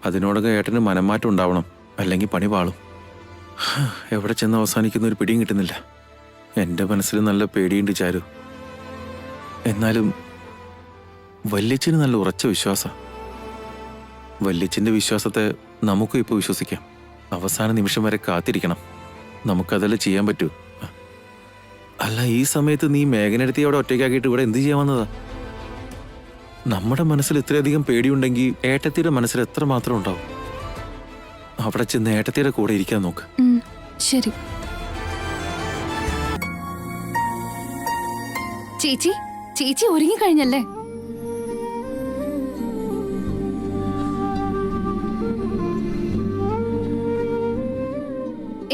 അതിനോടൊക്കെ ഏട്ടന് മനംമാറ്റം ഉണ്ടാവണം, അല്ലെങ്കിൽ പണി പാളും. എവിടെ ചെന്ന് അവസാനിക്കുന്ന ഒരു പിടിയും കിട്ടുന്നില്ല. എൻ്റെ മനസ്സിൽ നല്ല പേടിയുണ്ട് ചാരു. എന്നാലും വല്യച്ഛന് നല്ല ഉറച്ച വിശ്വാസം. വല്യച്ഛൻ്റെ വിശ്വാസത്തെ നമുക്കും ഇപ്പോൾ വിശ്വസിക്കാം. അവസാന നിമിഷം വരെ കാത്തിരിക്കണം. നമുക്കതെല്ലാം ചെയ്യാൻ പറ്റൂ. അല്ല, ഈ സമയത്ത് നീ മേഘനെടുത്തി അവിടെ ഒറ്റയ്ക്കാക്കിയിട്ട് ഇവിടെ എന്ത് ചെയ്യാൻ വന്നതാ? നമ്മുടെ മനസ്സിൽ ഇത്രയധികം പേടിയുണ്ടെങ്കിൽ ഏട്ടത്തിയുടെ മനസ്സിൽ എത്ര മാത്രം ഉണ്ടാവും. അവിടെ ചെന്ന് ഏട്ടത്തിയുടെ കൂടെ ഇരിക്കാൻ നോക്ക്. ശരി ചേച്ചി. ചേച്ചി ഒരുങ്ങിക്കഴിഞ്ഞല്ലേ?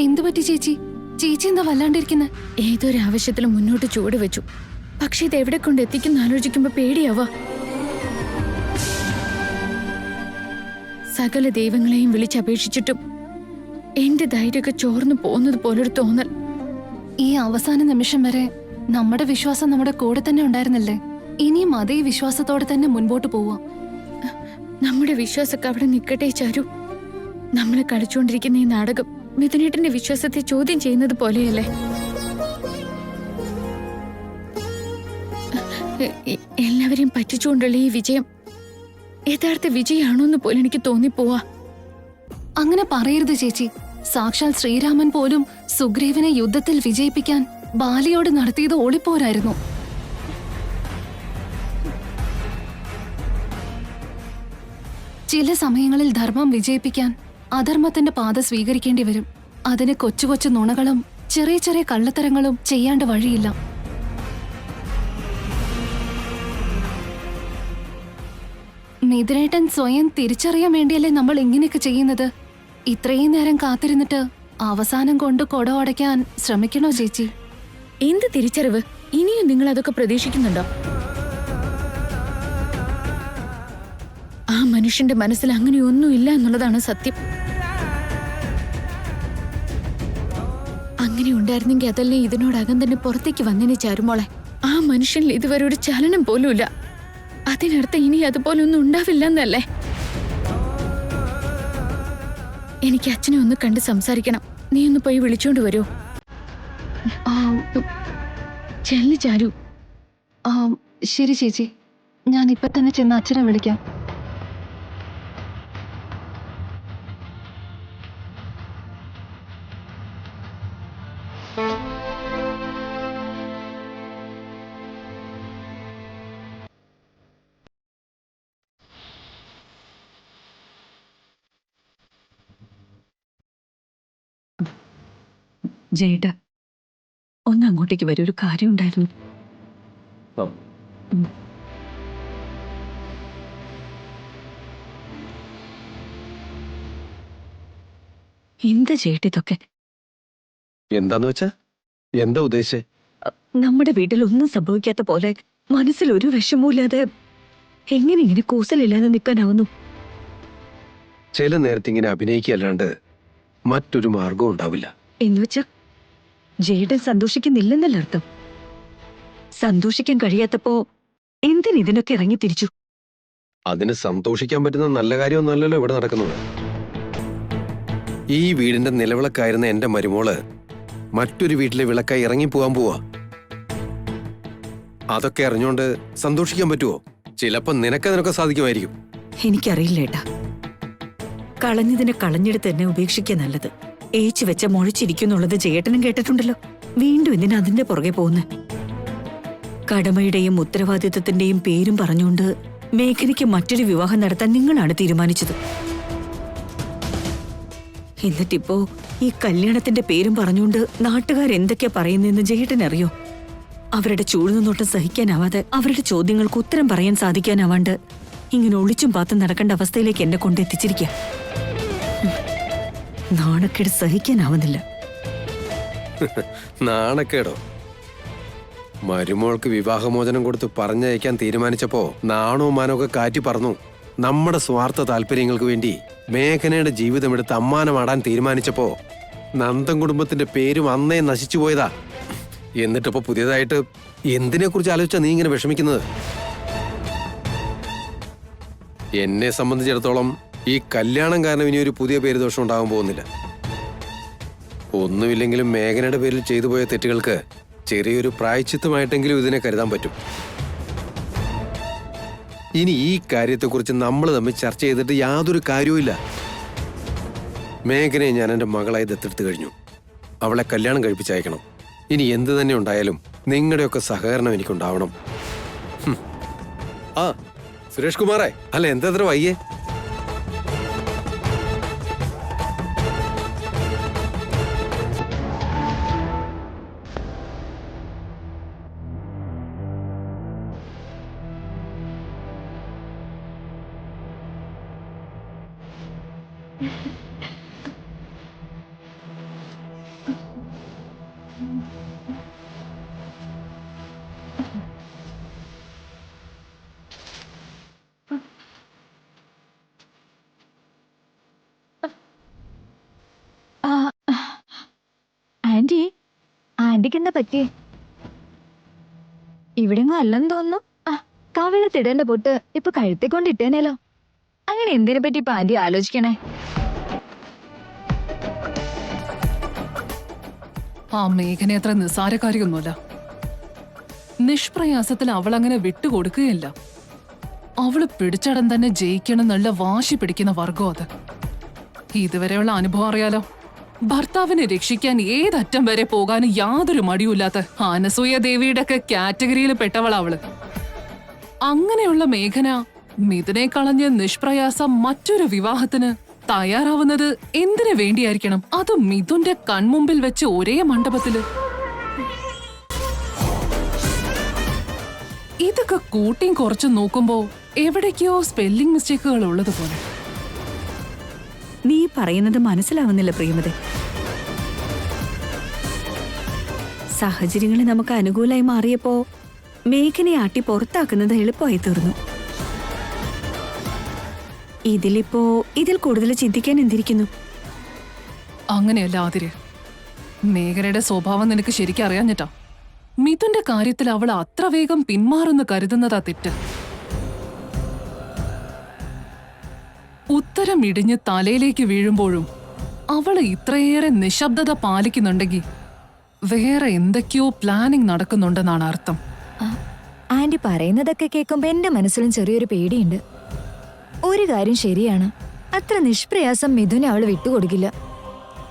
എന്തു പറ്റി ചേച്ചി? ചേച്ചി എന്താ വല്ലാണ്ടിരിക്കുന്നത്? ഏതൊരു ആവശ്യത്തിലും മുന്നോട്ട് ചുവട് വെച്ചു. പക്ഷെ ഇത് എവിടെ കൊണ്ട് എത്തിക്കുന്ന ആലോചിക്കുമ്പോ പേടിയാവാ. സകല ദൈവങ്ങളെയും വിളിച്ചപേക്ഷിച്ചിട്ടും എന്റെ ധൈര്യമൊക്കെ ചോർന്നു പോകുന്നത് പോലൊരു തോന്നൽ. ഈ അവസാന നിമിഷം വരെ നമ്മുടെ വിശ്വാസം നമ്മുടെ കൂടെ തന്നെ ഉണ്ടായിരുന്നല്ലേ? ഇനിയും അതേ വിശ്വാസത്തോടെ തന്നെ മുൻപോട്ട് പോവാം. നമ്മുടെ വിശ്വാസമൊക്കെ അവിടെ നിൽക്കട്ടെ ചാരു. നമ്മളെ കളിച്ചുകൊണ്ടിരിക്കുന്ന ഈ നാടകം മിഥുനേട്ടന്റെ വിശ്വാസത്തെ ചോദ്യം ചെയ്യുന്നത് പോലെയല്ലേ? എല്ലാവരെയും പറ്റിച്ചുകൊണ്ടുള്ള ഈ വിജയം യഥാർത്ഥ വിജയമാണോന്ന് പോലും എനിക്ക് തോന്നിപ്പോവാ. അങ്ങനെ പറയരുത് ചേച്ചി. സാക്ഷാൽ ശ്രീരാമൻ പോലും സുഗ്രീവനെ യുദ്ധത്തിൽ വിജയിപ്പിക്കാൻ ബാലിയോട് നടത്തിയത് ഓളിപ്പോരായിരുന്നു. ചില സമയങ്ങളിൽ ധർമ്മം വിജയിപ്പിക്കാൻ അധർമ്മത്തിന്റെ പാത സ്വീകരിക്കേണ്ടി വരും. അതിന് കൊച്ചു കൊച്ചു നുണകളും ചെറിയ ചെറിയ കള്ളത്തരങ്ങളും ചെയ്യാണ്ട് വഴിയില്ല. മിഥുനേട്ടൻ സ്വയം തിരിച്ചറിയാൻ വേണ്ടിയല്ലേ നമ്മൾ ഇങ്ങനെയൊക്കെ ചെയ്യുന്നത്? ഇത്രയും നേരം കാത്തിരുന്നിട്ട് അവസാനം കൊണ്ട് കൊട ഉടയ്ക്കാൻ ശ്രമിക്കണോ ചേച്ചി? എന്ത് തിരിച്ചറിവ്? ഇനിയും നിങ്ങൾ അതൊക്കെ പ്രതീക്ഷിക്കുന്നുണ്ടോ? ആ മനുഷ്യന്റെ മനസ്സിൽ അങ്ങനെയൊന്നുമില്ല എന്നുള്ളതാണ് സത്യം. അങ്ങനെ ഉണ്ടായിരുന്നെങ്കിൽ അതല്ലേ ഇതിനോടകം തന്നെ പുറത്തേക്ക് വന്നേനെ ചാരുമോളെ. ആ മനുഷ്യനിൽ ഇതുവരെ ഒരു ചലനം പോലുമില്ല. അതിനർത്ഥം ഇനി അതുപോലെ ഒന്നും ഉണ്ടാവില്ല എന്നല്ലേ? എനിക്ക് അച്ഛനെ ഒന്ന് കണ്ട് സംസാരിക്കണം. നീ ഒന്ന് പോയി വിളിച്ചോണ്ട് വരുമോ? ചെല്ലു ചാരു. ശരി ചേച്ചി, ഞാൻ ഇപ്പൊ തന്നെ ചെന്ന് അച്ഛനെ വിളിക്കാം. ജയേട്ട, ഒന്ന് അങ്ങോട്ടേക്ക് വരും, ഒരു കാര്യം ഉണ്ടായിരുന്നു. എന്താ ജയേട്ട ഇതൊക്കെ? എന്താന്ന് വെച്ചാ എന്താ ഉദ്ദേശിച്ചേ? നമ്മുടെ വീട്ടിൽ ഒന്നും സംഭവിക്കാത്ത പോലെ മനസ്സിൽ ഒരു വിഷമമില്ലാതെ എങ്ങനെ ഇങ്ങനെ കൂസലില്ലാതെ നിൽക്കാനാവുന്നു? ചില നേരത്തെ ഇങ്ങനെ അഭിനയിക്കല്ലാണ്ട് മറ്റൊരു മാർഗവും ഉണ്ടാവില്ല. എന്നുവെച്ചാ ജയേട്ടൻ സന്തോഷിക്കുന്നില്ലെന്നല്ല അർത്ഥം. സന്തോഷിക്കാൻ കഴിയാത്തപ്പോ എന്തിന് ഇതിനൊക്കെ ഇറങ്ങി തിരിച്ചു? അതിന് സന്തോഷിക്കാൻ പറ്റുന്ന നല്ല കാര്യമൊന്നുമല്ലല്ലോ ഇവിടെ നടക്കുന്നത്. ഈ വീടിന്റെ നിലവിളക്കായിരുന്ന എന്റെ മരുമോള് മറ്റൊരു വീട്ടിലെ വിളക്കായി ഇറങ്ങിപ്പോവാൻ പോവാ. അതൊക്കെ അറിഞ്ഞോണ്ട് സന്തോഷിക്കാൻ പറ്റുമോ? ചിലപ്പോ നിനക്കതിനൊക്കെ സാധിക്കുമായിരിക്കും. എനിക്കറിയില്ല ഏട്ടാ. കളഞ്ഞതിനെ കളഞ്ഞെടുത്ത് തന്നെ ഉപേക്ഷിക്കാൻ നല്ലത്. ഏച്ചു വെച്ച മുഴച്ചിരിക്കുന്നുള്ളത് ജയേട്ടനും കേട്ടിട്ടുണ്ടല്ലോ. വീണ്ടും എന്തിനാ അതിന്റെ പുറകെ പോകുന്നു? കടമയുടെയും ഉത്തരവാദിത്വത്തിന്റെയും പേരും പറഞ്ഞുകൊണ്ട് മേഘനയ്ക്ക് മറ്റൊരു വിവാഹം നടത്താൻ നിങ്ങളാണ് തീരുമാനിച്ചത്. എന്നിട്ടിപ്പോ ഈ കല്യാണത്തിന്റെ പേരും പറഞ്ഞുകൊണ്ട് നാട്ടുകാരെന്തൊക്കെയാ പറയുന്നതെന്ന് ജയേട്ടനറിയോ? അവരുടെ ചൂഴ്ന്നുനോട്ടം സഹിക്കാനാവാതെ, അവരുടെ ചോദ്യങ്ങൾക്ക് ഉത്തരം പറയാൻ സാധിക്കാനാവാണ്ട് ഇങ്ങനെ ഒളിച്ചും പാത്തും നടക്കേണ്ട അവസ്ഥയിലേക്ക് എന്നെ കൊണ്ടെത്തിച്ചിരിക്കുക. നാണക്കേട് സഹിക്കാനാവുന്നില്ല. നാണക്കേടോ? മരുമോൾക്ക് വിവാഹമോചനം കൊടുത്ത് പറഞ്ഞയക്കാൻ തീരുമാനിച്ചപ്പോ നാണവും മാനമൊക്കെ കാറ്റി പറന്നു. നമ്മുടെ സ്വാർത്ഥ താല്പര്യങ്ങൾക്ക് വേണ്ടി മേഘനയുടെ ജീവിതം എടുത്ത് അമ്മാനമാടാൻ തീരുമാനിച്ചപ്പോ നന്ദൻ കുടുംബത്തിന്റെ പേരും അന്നേ നശിച്ചു പോയതാ. എന്നിട്ടിപ്പോ പുതിയതായിട്ട് എന്തിനെ കുറിച്ച് ആലോചിച്ചാ നീ ഇങ്ങനെ വിഷമിക്കുന്നത്? എന്നെ സംബന്ധിച്ചിടത്തോളം ഈ കല്യാണം കാരണം ഇനി ഒരു പുതിയ പേര് ദോഷം ഉണ്ടാകാൻ പോകുന്നില്ല. ഒന്നുമില്ലെങ്കിലും മേഘനയുടെ പേരിൽ ചെയ്തു പോയ തെറ്റുകൾക്ക് ചെറിയൊരു പ്രായച്ചിത്തമായിട്ടെങ്കിലും ഇതിനെ കരുതാൻ പറ്റും. ഇനി ഈ കാര്യത്തെക്കുറിച്ച് നമ്മൾ തമ്മിൽ ചർച്ച ചെയ്തിട്ട് യാതൊരു കാര്യവുമില്ല. മേഘനയെ ഞാൻ എൻ്റെ മകളായി ദത്തെടുത്ത് കഴിഞ്ഞു. അവളെ കല്യാണം കഴിപ്പിച്ചയക്കണം. ഇനി എന്ത് തന്നെ ഉണ്ടായാലും നിങ്ങളുടെയൊക്കെ സഹകരണം എനിക്കുണ്ടാവണം. ആ സുരേഷ് കുമാറേ, അല്ല എന്താ വയ്യേ? ആന്റി, ആന്റിക്ക് എന്താ പറ്റിയേ? ഇവിടെങ്ങും അല്ലെന്ന് തോന്നുന്നു. കവിളത്തിടേണ്ട പൊട്ട് ഇപ്പൊ കഴുത്തെ കൊണ്ട് ഇട്ടേനല്ലോ. അങ്ങനെ എന്തിനെ പറ്റി ഇപ്പൊ ആന്റി ആലോചിക്കണേ? ആ മേഘന അത്ര നിസ്സാരക്കാരിയൊന്നുമല്ല. നിഷ്പ്രയാസത്തിൽ അവൾ അങ്ങനെ വിട്ടുകൊടുക്കുകയില്ല. അവള് പിടിച്ചടം തന്നെ ജയിക്കണം എന്നുള്ള വാശി പിടിക്കുന്ന വർഗം അത്. ഇതുവരെയുള്ള അനുഭവം അറിയാലോ. ഭർത്താവിനെ രക്ഷിക്കാൻ ഏതറ്റം വരെ പോകാനും യാതൊരു മടിയുമില്ലാത്ത അനസൂയ ദേവിയുടെ ഒക്കെ കാറ്റഗറിയിൽ പെട്ടവളവള്. അങ്ങനെയുള്ള മേഘന മിഥുനെ കളഞ്ഞ് നിഷ്പ്രയാസം മറ്റൊരു വിവാഹത്തിന് തയ്യാറാവുന്നത് എന്തിനു വേണ്ടിയായിരിക്കണം? അതും മിഥുന്റെ കൺമുമ്പിൽ വെച്ച് ഒരേ മണ്ഡപത്തില്. ഇതൊക്കെ കൂട്ടിയും കുറച്ചും നോക്കുമ്പോ എവിടേക്കോ സ്പെല്ലിംഗ് മിസ്റ്റേക്കുകൾ ഉള്ളതുപോലെ. നീ പറയുന്നത് മനസ്സിലാവുന്നില്ല പ്രിയമതെ. സാഹചര്യങ്ങൾ നമുക്ക് അനുകൂലമായി മാറിയപ്പോ മേഘനെ ആട്ടി പുറത്താക്കുന്നത് എളുപ്പമായി തീർന്നു. ഇതിൽ കൂടുതൽ ചിന്തിക്കാൻ എന്തിരിക്കുന്നു? അങ്ങനെയല്ല ആതിരെ. മേഘനയുടെ സ്വഭാവം നിനക്ക് ശരിക്കും അറിയാഞ്ഞിട്ടാ. മിഥുന്റെ കാര്യത്തിൽ അവൾ അത്ര വേഗം പിന്മാറുന്നു കരുതുന്നതാ തെറ്റ്. ഉത്തരം ഇടിഞ്ഞ് തലയിലേക്ക് വീഴുമ്പോഴും അവള് ഇത്രയേറെ നിശബ്ദത പാലിക്കുന്നുണ്ടെങ്കിൽ വേറെ എന്തൊക്കെയോ പ്ലാനിങ് നടക്കുന്നുണ്ടെന്നാണ് അർത്ഥം. ആന്റി പറയുന്നതൊക്കെ കേൾക്കുമ്പോ എന്റെ മനസ്സിലും ചെറിയൊരു പേടിയുണ്ട്. ഒരു കാര്യം ശരിയാണ്, അത്ര നിഷ്പ്രയാസം മിഥുനെ അവള് വിട്ടുകൊടുക്കില്ല.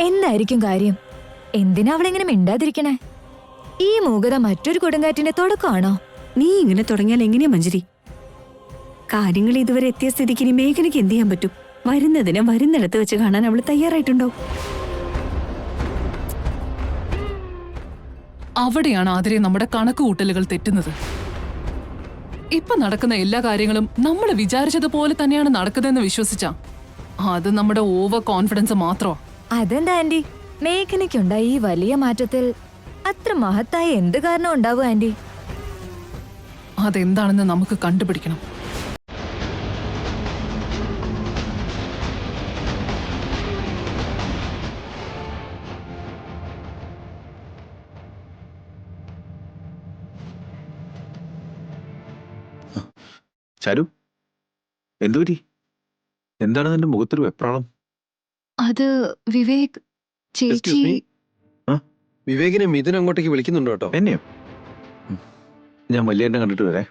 എന്തായിരിക്കും കാര്യം? എന്തിനാ അവളിങ്ങനെ മിണ്ടാതിരിക്കണേ? ഈ മൂകത മറ്റൊരു കൊടുങ്കാറ്റിന്റെ തുടക്കമാണോ? നീ ഇങ്ങനെ തുടങ്ങിയാൽ എങ്ങനെയാ മഞ്ജരി? കാര്യങ്ങൾ ഇതുവരെ എത്തിയ സ്ഥിതിക്ക് ഇനി മേഘനയ്ക്ക് എന്ത് ചെയ്യാൻ പറ്റും? വരുന്നതിനെ വരുന്നിടത്ത് വെച്ച് കാണാൻ അവള് തയ്യാറായിട്ടുണ്ടോ? അവിടെയാണ് ആതിരെ നമ്മുടെ കണക്കുകൂട്ടലുകൾ തെറ്റുന്നത്. ഇപ്പൊ നടക്കുന്ന എല്ലാ കാര്യങ്ങളും നമ്മൾ വിചാരിച്ചതുപോലെ തന്നെയാണ് നടക്കുന്നതെന്ന് വിശ്വസിച്ചാ അത് നമ്മുടെ ഓവർ കോൺഫിഡൻസ് മാത്രമാ. അതെന്താ ആന്റി, മേഘനയ്ക്കുണ്ടായി ഈ വലിയ മാറ്റത്തിൽ അത്ര മഹത്തായ എന്ത് കാരണം ഉണ്ടാവും ആന്റി? അതെന്താണെന്ന് നമുക്ക് കണ്ടുപിടിക്കണം. ചാരു, എന്തുപറ്റി? എന്താണ് നിന്റെ മുഖത്തൊരു വെപ്രാളം? അത് വിവേക്, ചേച്ചി. വിവേകിനെ മിഥുൻ അങ്ങോട്ടേക്ക് വിളിക്കുന്നുണ്ടോ കേട്ടോ? എന്നെയോ? ഞാൻ വലിയ കണ്ടിട്ട് വരെ.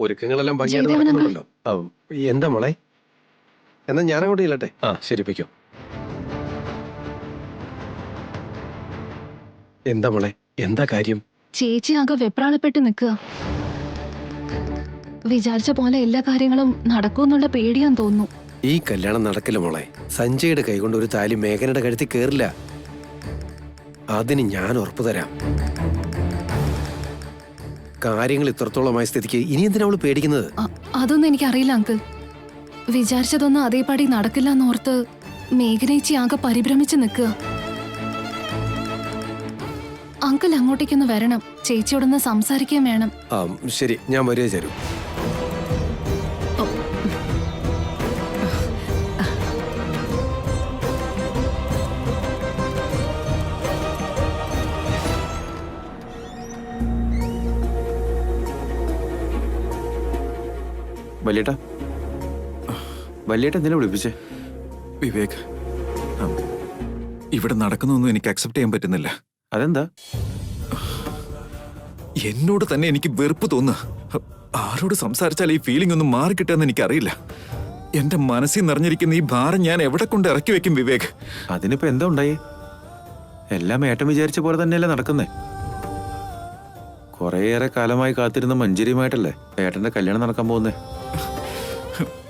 ഒരുക്കങ്ങളെല്ലാം ഭംഗിയായിട്ട് നടക്കുന്നുണ്ടല്ലോ. എന്താ മോളെ? എന്നാ ഞാൻ അങ്ങോട്ട് ഇല്ലട്ടെ. ശരി, പൊയ്ക്കോ. എന്താ മോളെ, എന്താ കാര്യം? ചേച്ചി ആകെ വെപ്രാളപ്പെട്ട് നിൽക്കുക. വിചാരിച്ച പോലെ എല്ലാ കാര്യങ്ങളും നടക്കുമെന്നുള്ള പേടിയാന്ന് തോന്നുന്നു. ഈ കല്യാണം നടക്കില്ല മോളെ. സഞ്ജയുടെ കൈകൊണ്ട് ഒരു താലി മേഘനയുടെ കഴുത്തിൽ കേറില്ല. അതിന് ഞാൻ ഉറപ്പു തരാം. കാര്യങ്ങൾ ഇത്രത്തോളമായ സ്ഥിതിക്ക് ഇനി എന്തിനാ അവള് പേടിക്കുന്നത്? അതൊന്നും എനിക്കറിയില്ല അങ്കിൾ. വിചാരിച്ചതൊന്നും അതേപടി നടക്കില്ല എന്നോർത്ത് മേഘനേച്ചി ആകെ പരിഭ്രമിച്ച് നിൽക്കുക. അങ്കിൾ അങ്ങോട്ടേക്കൊന്ന് വരണം. ചേച്ചിയോടൊന്ന് സംസാരിക്കാൻ വേണം. ശരി, ഞാൻ വരിക ചേരും. വലിയേട്ടാ, വലിയേട്ട എന്തിനാ വിളിപ്പിച്ചേ? വിവേക്, ഇവിടെ നടക്കുന്നൊന്നും എനിക്ക് അക്സെപ്റ്റ് ചെയ്യാൻ പറ്റുന്നില്ല. അതെന്താ? എന്നോട് തന്നെ എനിക്ക് വെറുപ്പ് തോന്നുക. ആരോട് സംസാരിച്ചാൽ ഈ ഫീലിംഗ് ഒന്നും മാറിക്കിട്ടാന്ന് എനിക്കറിയില്ല. എന്റെ മനസ്സിൽ നിറഞ്ഞിരിക്കുന്ന ഈ ഭാരം ഞാൻ എവിടെ കൊണ്ട് ഇറക്കി വെക്കും വിവേക്? അതിനിപ്പോ എന്താ ഉണ്ടായി? എല്ലാം ഏട്ടൻ വിചാരിച്ച പോലെ തന്നെയല്ലേ നടക്കുന്നേ. കുറേയേറെ കാലമായി കാത്തിരുന്ന മഞ്ജരിയുമായിട്ടല്ലേ ഏട്ടന്റെ കല്യാണം നടക്കാൻ പോകുന്നേ.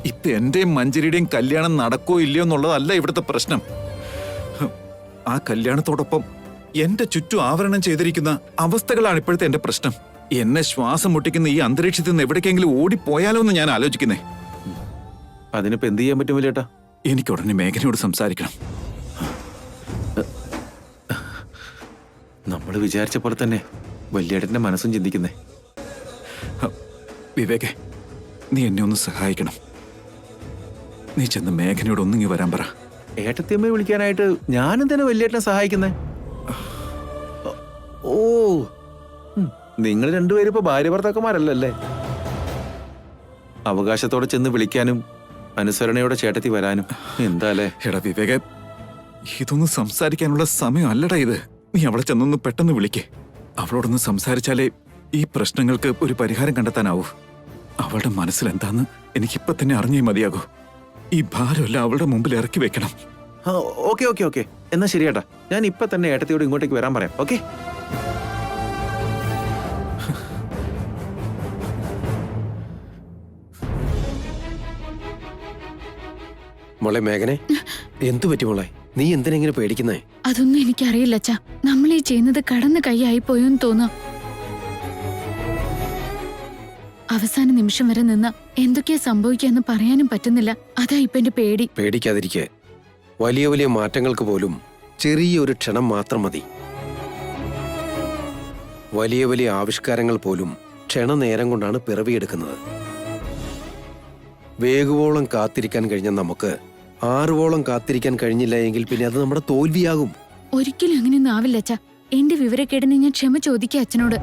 ഇപ്പൊ എന്റെയും മഞ്ജരിയുടെയും കല്യാണം നടക്കോ ഇല്ലയോ എന്നുള്ളതല്ല ഇവിടുത്തെ പ്രശ്നം. ആ കല്യാണത്തോടൊപ്പം എന്റെ ചുറ്റും ആവരണം ചെയ്തിരിക്കുന്ന അവസ്ഥകളാണ് ഇപ്പോഴത്തെ എന്റെ പ്രശ്നം. എന്നെ ശ്വാസം മുട്ടിക്കുന്ന ഈ അന്തരീക്ഷത്തിൽ നിന്ന് എവിടേക്കെങ്കിലും ഓടിപ്പോയാലോ എന്ന് ഞാൻ ആലോചിക്കുന്നേ. അതിനിപ്പോ എന്ത് ചെയ്യാൻ പറ്റും വലിയേട്ടാ? എനിക്ക് ഉടനെ മേഘനയോട് സംസാരിക്കണം. നമ്മൾ വിചാരിച്ച പോലെ തന്നെ വലിയേട്ടന്റെ മനസ്സും ചിന്തിക്കുന്നേ. വിവേകെ, നീ എന്നെ ഒന്ന് സഹായിക്കണം. നീ ചെന്ന് മേഘനയോട് ഒന്നിങ്ങി വരാൻ പറ. ഏട്ടത്തിയമ്മയെ വിളിക്കാനായിട്ട് ഞാനെന്തിനാ വലിയേട്ടനെ സഹായിക്കുന്നേ? ഓ, നിങ്ങൾ രണ്ടുപേരും ഇപ്പൊ ഭാര്യ ഭർത്താക്കന്മാരല്ലേ? അവകാശത്തോടെ ചെന്ന് വിളിക്കാനും അനുസരണയോടെ ചേട്ടത്തി വരാനും എന്താലേ? എടാ വിവേകെ, ഇതൊന്നും സംസാരിക്കാനുള്ള സമയം അല്ലടാ ഇത്. നീ അവളെ ചെന്നൊന്ന് പെട്ടെന്ന് വിളിക്കേ. അവളോടൊന്ന് സംസാരിച്ചാലേ ഈ പ്രശ്നങ്ങൾക്ക് ഒരു പരിഹാരം കണ്ടെത്താനാവൂ. അവളുടെ മനസ്സിൽ എന്താന്ന് എനിക്കിപ്പൊ തന്നെ അറിഞ്ഞേ മതിയാകൂ. ഈ ഭാരമല്ല അവളുടെ മുമ്പിൽ ഇറക്കി വെക്കണം. ഓക്കെ ഓക്കെ ഓക്കെ, എന്നാ ശരിയേട്ടാ, ഞാൻ ഇപ്പൊ തന്നെ ഏട്ടത്തിയോട് ഇങ്ങോട്ടേക്ക് വരാൻ പറയാം. ഓക്കെ. മോളെ മേഘനെ, എന്തു പറ്റി മോളെ? നീ എന്തിനെങ്ങനെ പേടിക്കുന്നേ? അതൊന്നും എനിക്കറിയില്ല അച്ഛാ. നമ്മൾ ഈ ചെയ്യുന്നത് കടന്ന് കൈയായി പോയെന്ന് തോന്നാം. അവസാന നിമിഷം വരെ നിന്ന് എന്തൊക്കെയാ സംഭവിക്കാന്ന് പറയാനും പറ്റുന്നില്ല. അതാ ഇപ്പൊ എന്റെ പേടി. പേടിക്കാതിരിക്കെ. വലിയ വലിയ മാറ്റങ്ങൾക്ക് പോലും ചെറിയൊരു ക്ഷണം മാത്രം മതി. വലിയ വലിയ ആവിഷ്കാരങ്ങൾ പോലും ക്ഷണനേരം കൊണ്ടാണ് പിറവിയെടുക്കുന്നത്. വേഗവോളം കാത്തിരിക്കാൻ കഴിഞ്ഞ നമുക്ക് ആറുവോളം കാത്തിരിക്കാൻ കഴിഞ്ഞില്ല എങ്കിൽ പിന്നെ അത് നമ്മുടെ തോൽവിയാകും. ഒരിക്കലും അങ്ങനെയൊന്നും ആവില്ല അച്ഛാ. എന്റെ വിവരക്കേടിന് ഞാൻ ക്ഷമ ചോദിക്കുക അച്ഛനോട്.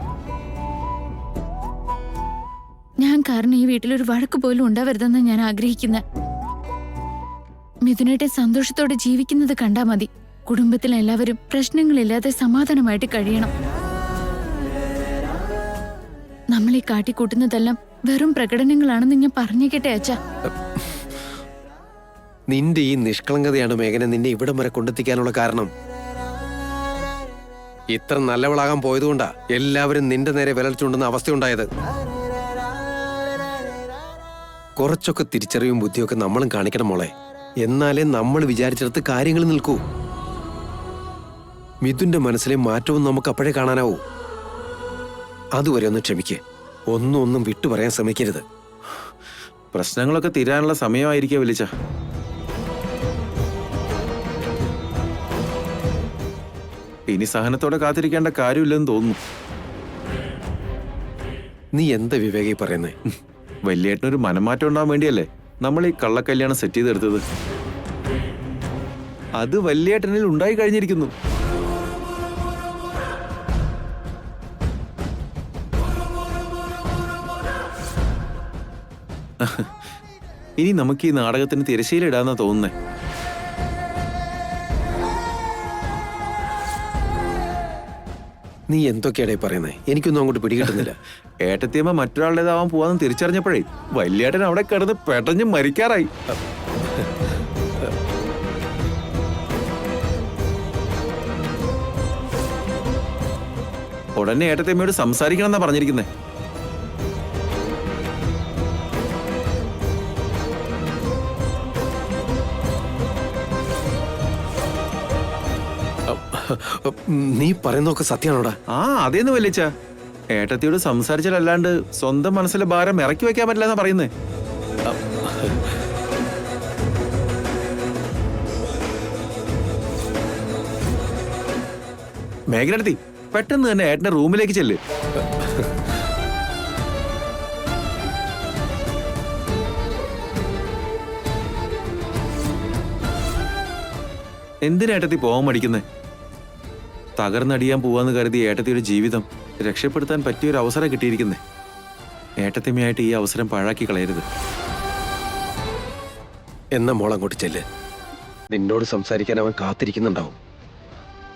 ഞാൻ കാരണം ഈ വീട്ടിലൊരു വഴക്ക് പോലും ഉണ്ടാവരുതെന്ന് ഞാൻ ആഗ്രഹിക്കുന്നത്. മിഥുനേട്ടെ സന്തോഷത്തോടെ ജീവിക്കുന്നത് കണ്ടാ മതി. കുടുംബത്തിലെ എല്ലാവരും പ്രശ്നങ്ങളില്ലാതെ സമാധാനമായിട്ട് കഴിയണം. നമ്മളീ കാട്ടിക്കൂട്ടുന്നതെല്ലാം വെറും പ്രകടനങ്ങളാണെന്ന് ഞാൻ പറഞ്ഞേക്കട്ടെ അച്ഛാ. നിന്റെ ഈ നിഷ്കളങ്കതയാണ് മേഘന നിന്നെ ഇവിടം വരെ കൊണ്ടെത്തിക്കാനുള്ള കാരണം. ഇത്ര നല്ലവളാകാൻ പോയതുകൊണ്ടാ എല്ലാവരും നിന്റെ നേരെ വിരൽച്ചുണ്ടെന്ന അവസ്ഥയുണ്ടായത്. കുറച്ചൊക്കെ തിരിച്ചറിവും ബുദ്ധിയൊക്കെ നമ്മളും കാണിക്കണം മോളെ. എന്നാലേ നമ്മൾ വിചാരിച്ചിടത്ത് കാര്യങ്ങൾ നിൽക്കൂ. മിഥുന്റെ മനസ്സിലെ മാറ്റവും നമുക്ക് അപ്പോഴേ കാണാനാവൂ. അതുവരെ ഒന്ന് ക്ഷമിക്കേ. ഒന്നും വിട്ടു പറയാൻ ശ്രമിക്കരുത്. പ്രശ്നങ്ങളൊക്കെ തീരാനുള്ള സമയമായിരിക്കും വിളിച്ച. ഇനി സഹനത്തോടെ കാത്തിരിക്കേണ്ട കാര്യമില്ലെന്ന് തോന്നുന്നു. നീ എന്താ വിവേകി പറയുന്നേ? വലിയേട്ടനൊരു മനംമാറ്റം ഉണ്ടാവാൻ വേണ്ടിയല്ലേ നമ്മൾ ഈ കള്ളക്കല്യാണം സെറ്റ് ചെയ്തെടുത്തത്. അത് വലിയേട്ടനിൽ ഉണ്ടായി കഴിഞ്ഞിരിക്കുന്നു. ഇനി നമുക്ക് ഈ നാടകത്തിന് തിരശ്ശീലിടാന്നാ തോന്നുന്നേ. നീ എന്തൊക്കെയാടേ പറയുന്നേ? എനിക്കൊന്നും അങ്ങോട്ട് പിടികിട്ടുന്നില്ല. ഏട്ടത്തിയമ്മ മറ്റൊരാളുടേതാവാൻ പോവാന്ന് തിരിച്ചറിഞ്ഞപ്പോഴേ വലിയേട്ടൻ അവിടെ കിടന്ന് പെട്ടഞ്ഞ് മരിക്കാറായി. ഉടനെ ഏട്ടത്തിയമ്മയോട് സംസാരിക്കണം എന്നാ പറഞ്ഞിരിക്കുന്നേ. നീ പറയുന്നതൊക്കെ സത്യമാണോടാ? ആ അതേന്ന് വലിച്ച. ഏട്ടത്തിയോട് സംസാരിച്ചാലല്ലാണ്ട് സ്വന്തം മനസ്സിലെ ഭാരം ഇറക്കി വെക്കാൻ പറ്റില്ല എന്നാ പറയുന്നേ. മേഘനടുത്തി പെട്ടെന്ന് തന്നെ ഏട്ടന്റെ റൂമിലേക്ക് ചെല്ല്. എന്തിനേട്ടത്തി പോകാൻ മടിക്കുന്നേ? തകർന്നടിയാൻ പോവാന്ന് കരുതി ഏട്ടത്തിയുടെ ജീവിതം രക്ഷപ്പെടുത്താൻ പറ്റിയൊരു അവസരം കിട്ടിയിരിക്കുന്നേ. ഏട്ടത്തിമ്മയായിട്ട് ഈ അവസരം പാഴാക്കി കളയരുത്. എന്ന മോൾ അങ്ങോട്ട് ചെല്ല്. നിന്നോട് സംസാരിക്കാൻ അവൻ കാത്തിരിക്കുന്നുണ്ടാവും.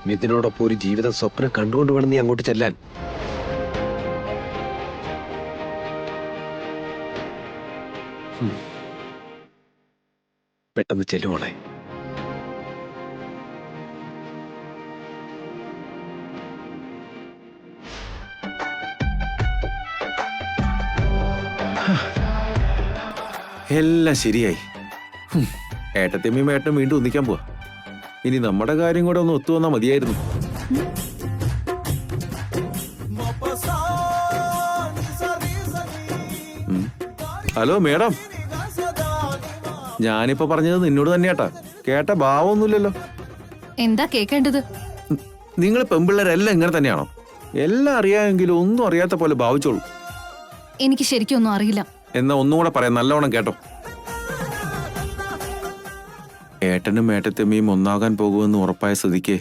മിഥുനോടൊപ്പം ഒരു ജീവിതം സ്വപ്നം കണ്ടുകൊണ്ട് വേണം നീ അങ്ങോട്ട് ചെല്ലാൻ. പെട്ടെന്ന് ചെല്ലുമോളെ. എല്ലാം ശരിയായി. ഏട്ടത്തിമ്മയും ഏട്ടനും വീണ്ടും ഒന്നിക്കാൻ പോവാ. ഇനി നമ്മുടെ കാര്യം കൂടെ ഒന്ന് ഒത്തുവന്നാ മതിയായിരുന്നു. ഹലോ മേഡം, ഞാനിപ്പോ പറഞ്ഞത് നിന്നോട് തന്നെയാട്ടാ. കേട്ട ഭാവമൊന്നുമില്ലല്ലോ. എന്താ കേക്കേണ്ടത്? നിങ്ങൾ പെമ്പിള്ളേരെല്ലാം ഇങ്ങനെ തന്നെയാണോ? എല്ലാം അറിയാമെങ്കിലും ഒന്നും അറിയാത്ത പോലെ ഭാവിച്ചോളൂ. എനിക്ക് ശരിക്കും ഒന്നും അറിയില്ല. എന്നാ ഒന്നും കൂടെ പറയാം, നല്ലവണ്ണം കേട്ടോ. ഏട്ടനും ഏട്ടത്തമ്മയും ഒന്നാകാൻ പോകുമെന്ന് ഉറപ്പായ സ്ഥിതിക്ക്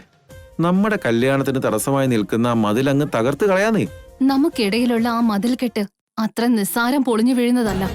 നമ്മുടെ കല്യാണത്തിന് തടസ്സമായി നിൽക്കുന്ന ആ മതിലങ്ങ് തകർത്ത് കളയാന്നേ. നമുക്കിടയിലുള്ള ആ മതിൽക്കെട്ട് അത്ര നിസ്സാരം പൊളിഞ്ഞു വീഴുന്നതല്ല.